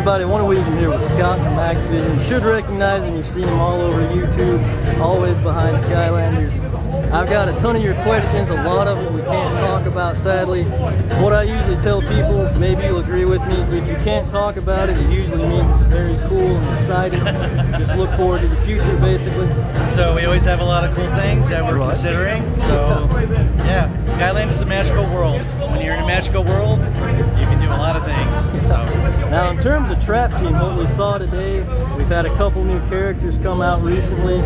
everybody, one of I'm here with Scott from Activision. You should recognize him, you've seen him all over YouTube, always behind Skylanders. I've got a ton of your questions, a lot of it we can't talk about, sadly. What I usually tell people, maybe you'll agree with me, if you can't talk about it, it usually means it's very cool and exciting. Just look forward to the future, basically. So we always have a lot of cool things that we're considering. So yeah, Skylanders is a magical world. When you're in a magical world, you can do a lot of things. So. Now in terms of Trap Team, what we saw today, we've had a couple new characters come out recently.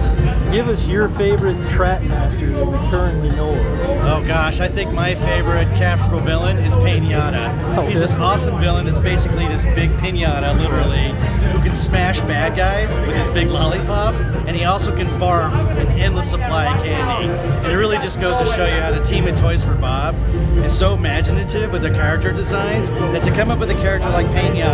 Give us your favorite Trap Master that we currently know of. Oh gosh, I think my favorite capturable villain is Pinata. Oh, he's this awesome villain that's basically this big pinata, literally, who can smash bad guys with his big lollipop, and he also can barf an endless supply of candy. And it really just goes to show you how the team at Toys for Bob is so imaginative with their character designs that to come up with a character like Pinata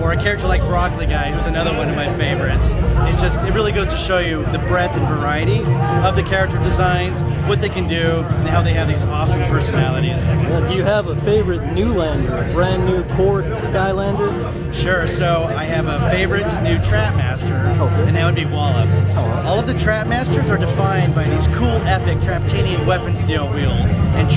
or a character like Broccoli Guy, who's another one of my favorites, it really goes to show you the breadth and variety of the character designs, what they can do, and how they have these awesome personalities. Do you have a favorite new lander, a brand new port Skylander? Sure, so I have a favorite new Trap Master, and that would be Wallop. All of the Trap Masters are defined by these cool, epic Traptanian weapons they'll wield. And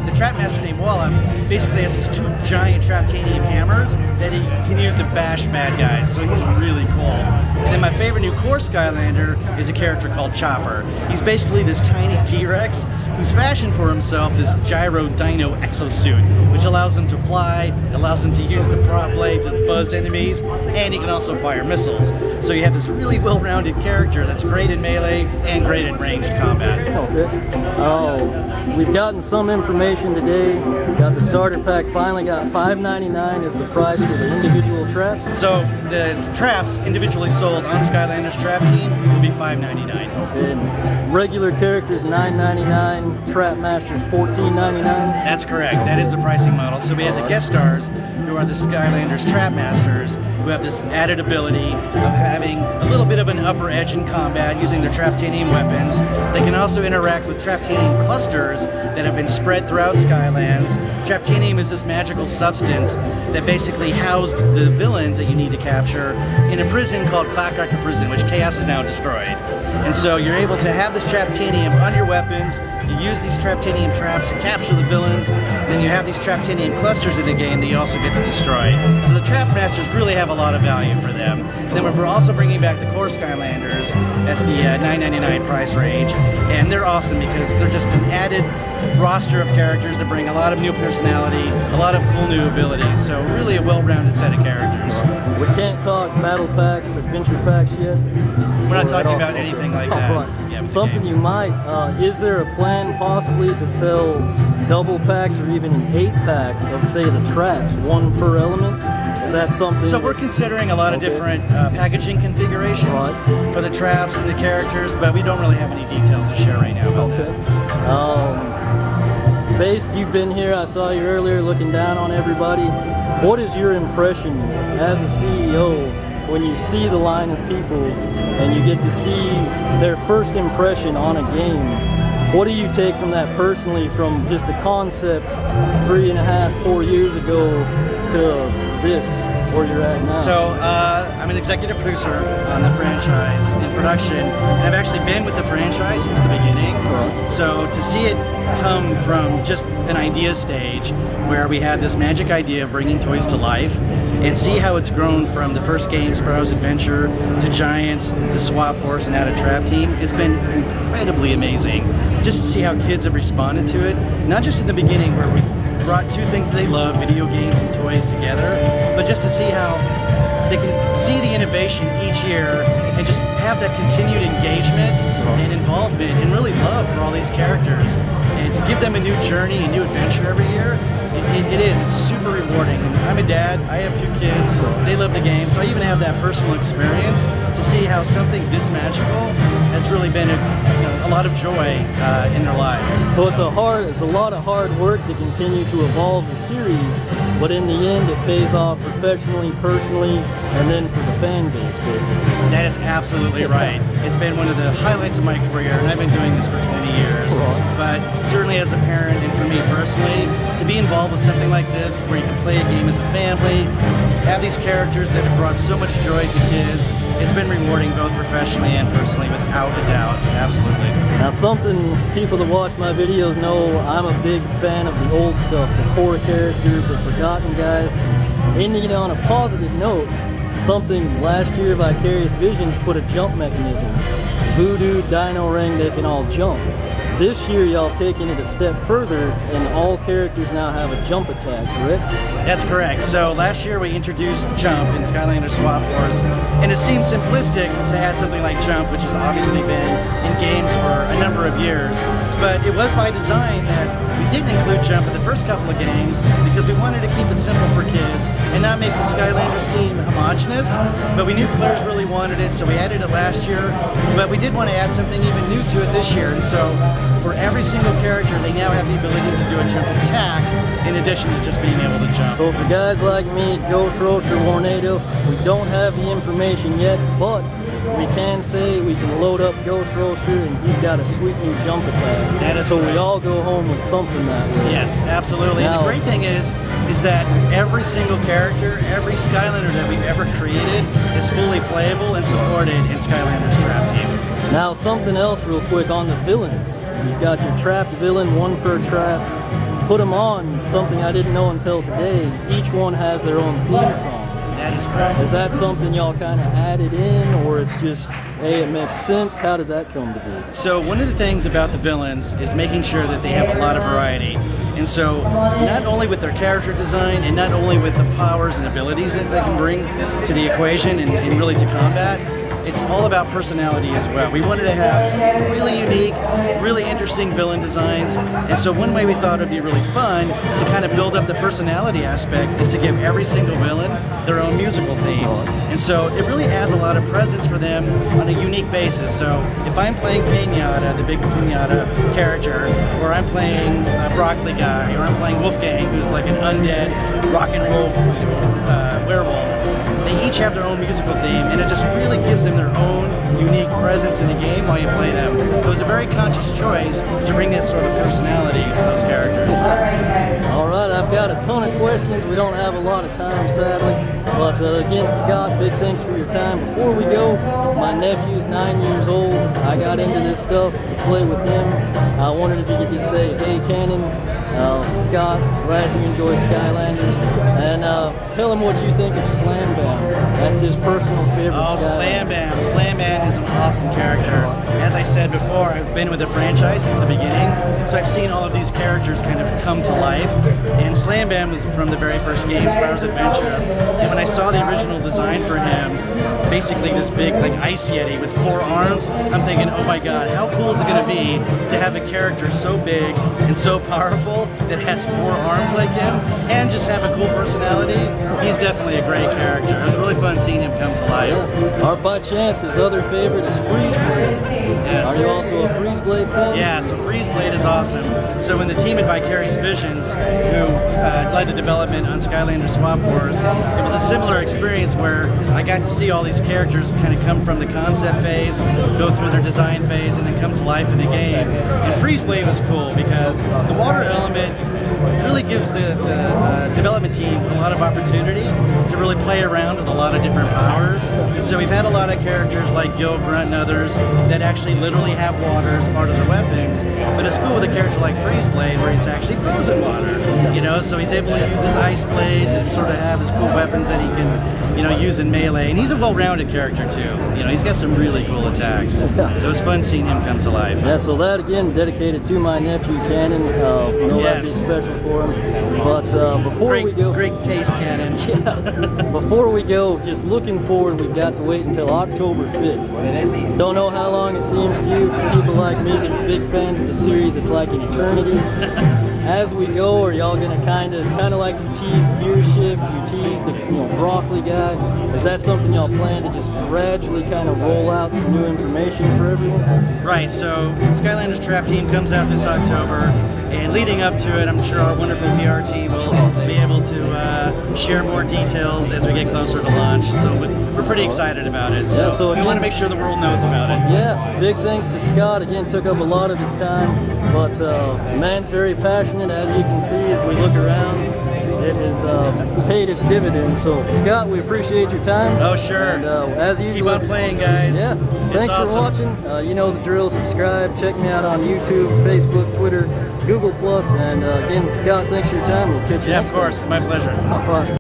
the Trap Master named Wallop basically has these two giant Traptanian hammers that he can use to bash bad guys, so he's really cool. And then my favorite new core Skylander is a character called Chopper. He's basically this tiny T-Rex who's fashioned for himself this gyro dino exosuit, which allows him to fly, allows him to use the prop blade to buzz enemies, and he can also fire missiles. So you have this really well-rounded character that's great in melee and great in ranged combat. We've gotten some information today. We got the starter pack, finally got $5.99 is the price for the individual traps. So the traps individually sold on Skylanders Trap Team will be $5.99. And regular characters $9.99, Trap Masters $14.99. That's correct. That is the pricing model. So we have the guest stars, who are the Skylanders Trap Masters, who have this added ability of having a little bit of an upper edge in combat using their Traptanian weapons. They can also interact with Traptanian clusters that have been spread throughout Skylands. Traptanium is this magical substance that basically housed the villains that you need to capture in a prison called Krager Prison, which Chaos has now destroyed. And so you're able to have this Traptanium on your weapons, you use these Traptanium traps to capture the villains, and then you have these Traptanium clusters in the game that you also get to destroy. So the Trap Masters really have a lot of value for them. And then we're also bringing back the core Skylanders at the $9.99 price range, and they're awesome because they're just an added roster of characters that bring a lot of new personality, a lot of cool new abilities, so really a well-rounded set of characters. We can't talk battle packs, adventure packs yet. We're not talking about anything like that. Yeah, something you might, is there a plan possibly to sell double packs or even an 8-pack of, say, the traps, one per element? Is that something? So we're considering a lot of different packaging configurations for the traps and the characters, but we don't really have any details to share right now about that. Base, you've been here, I saw you earlier looking down on everybody. What is your impression as a CEO when you see the line of people and you get to see their first impression on a game? What do you take from that personally, from just a concept 3.5, 4 years ago to this, where you're at now? So I'm an executive producer on the franchise in production, and I've actually been with the franchise since the beginning. So to see it come from just an idea stage where we had this magic idea of bringing toys to life, and see how it's grown from the first game, Sparrow's Adventure, to Giants, to Swap Force, and now to Trap Team, it's been incredibly amazing. Just to see how kids have responded to it, not just in the beginning where we brought two things they love, video games and toys, together, but just to see how they can see the innovation each year and just have that continued engagement and involvement and really love for all these characters, and to give them a new journey, a new adventure every year. It's super rewarding. And I'm a dad, I have 2 kids, they love the game, so I even have that personal experience to see how something this magical has really been a lot of joy in their lives. So it's a lot of hard work to continue to evolve the series, but in the end it pays off professionally, personally. personally, and then for the fan base, basically. That is absolutely right. It's been one of the highlights of my career, and I've been doing this for 20 years. But certainly as a parent, and for me personally, to be involved with something like this, where you can play a game as a family, have these characters that have brought so much joy to kids, it's been rewarding both professionally and personally, without a doubt. Absolutely. Now, something people that watch my videos know, I'm a big fan of the old stuff, the core characters, the forgotten guys. Ending on a positive note, something last year Vicarious Visions put a jump mechanism. Voodoo, Dino Ring, they can all jump. This year y'all taking it a step further, and all characters now have a jump attack, correct? That's correct. So last year we introduced Jump in Skylanders Swap Force, and it seems simplistic to add something like Jump, which has obviously been in games for a number of years. But it was by design that we didn't include Jump in the first couple of games because we wanted to keep it simple for kids and not make the Skylanders seem homogenous. But we knew players really wanted it, so we added it last year. But we did want to add something even new to it this year, and so for every single character, they now have the ability to do a jump attack in addition to just being able to jump. So for guys like me, Ghost Roaster, Tornado, we don't have the information yet, but we can say we can load up Ghost Roaster and he's got a sweet new jump attack. That is so correct. We all go home with something that way. Yes, absolutely. Now, and the great thing is that every single character, every Skylander that we've ever created is fully playable and supported in Skylanders Trap Team. Now something else real quick on the villains. You've got your trapped villain, one per trap. Put them on, something I didn't know until today. Each one has their own theme song. That is correct. Is that something y'all kind of added in, or it's just, hey, it makes sense? How did that come to be? So one of the things about the villains is making sure that they have a lot of variety. And so not only with their character design and not only with the powers and abilities that they can bring to the equation and really to combat, it's all about personality as well. We wanted to have some really unique, really interesting villain designs, and so one way we thought it would be really fun to kind of build up the personality aspect is to give every single villain their own musical theme. And so it really adds a lot of presence for them on a unique basis. So if I'm playing Pinata, the big Pinata character, or I'm playing Broccoli Guy, or I'm playing Wolfgang, who's like an undead rock and roll werewolf, they each have their own musical theme, and it just really gives them their own unique presence in the game while you play them. So it's a very conscious choice to bring that sort of personality to those characters. All right, I've got a ton of questions. We don't have a lot of time, sadly. But again, Scott, big thanks for your time. Before we go, my nephew's 9 years old. I got into this stuff to play with him. I wondered if you could just say, hey, Cannon, Scott, glad you enjoy Skylanders, and tell him what you think of Slam Bam. That's his personal favorite. Oh, Slam Bam. Slam Bam is an awesome character. As I said before, I've been with the franchise since the beginning, so I've seen all of these characters kind of come to life. And Slam Bam was from the very first game, Spyro's Adventure. And when I saw the original design for him, basically this big like ice yeti with 4 arms, I'm thinking, oh my god, how cool is it going to be to have a character so big and so powerful that has 4 arms like him and just have a cool personality? He's definitely a great character. It was really fun seeing him come to life. Or by chance, his other favorite is Freeze Blade. Yes. Are you also a Freeze Blade fan? Yeah, so Freeze Blade is awesome. So when the team at Vicarious Visions, who led the development on Skylanders Swap Force, it was a similar experience where I got to see all these characters kind of come from the concept phase, go through their design phase, and then come to life in the game. And Freeze Blade was cool because the water element really gives the development team a lot of opportunity to really play around with a lot of different powers. So we've had a lot of characters like Gil, Grunt, and others that actually literally have water as part of their weapons. But it's cool with a character like Freeze Blade where he's actually frozen water, you know, so he's able to use his ice blades and sort of have his cool weapons that he can, you know, use in melee. And he's a well-rounded character too. You know, he's got some really cool attacks. So it's fun seeing him come to life. Yeah, so that again dedicated to my nephew Cannon. That'd be special for him. But before we go, great taste, Cannon. Yeah. Before we go, just looking forward, we've got to wait until October 5th. Don't know how long it seems to you. For people like me that are big fans of the series, it's like an eternity. As we go, are y'all gonna kind of like you teased Gear Shift, you teased the Broccoli Guy? Is that something y'all plan to just gradually kind of roll out some new information for everyone? Right. So Skylanders Trap Team comes out this October, and And leading up to it, I'm sure our wonderful PR team will be able to share more details as we get closer to launch. So we're pretty excited about it. So, yeah, so we want to make sure the world knows about it. Yeah, big thanks to Scott. Again, took up a lot of his time, but man's very passionate, as you can see as we look around. It has paid its dividends. So Scott, we appreciate your time. Oh, sure. And as usual, keep on playing, guys. Yeah, thanks awesome. for watching. You know the drill. Subscribe. Check me out on YouTube, Facebook, Twitter, Google+. And again, Scott, thanks for your time. We'll catch you next Yeah, of course. time. My pleasure. Bye.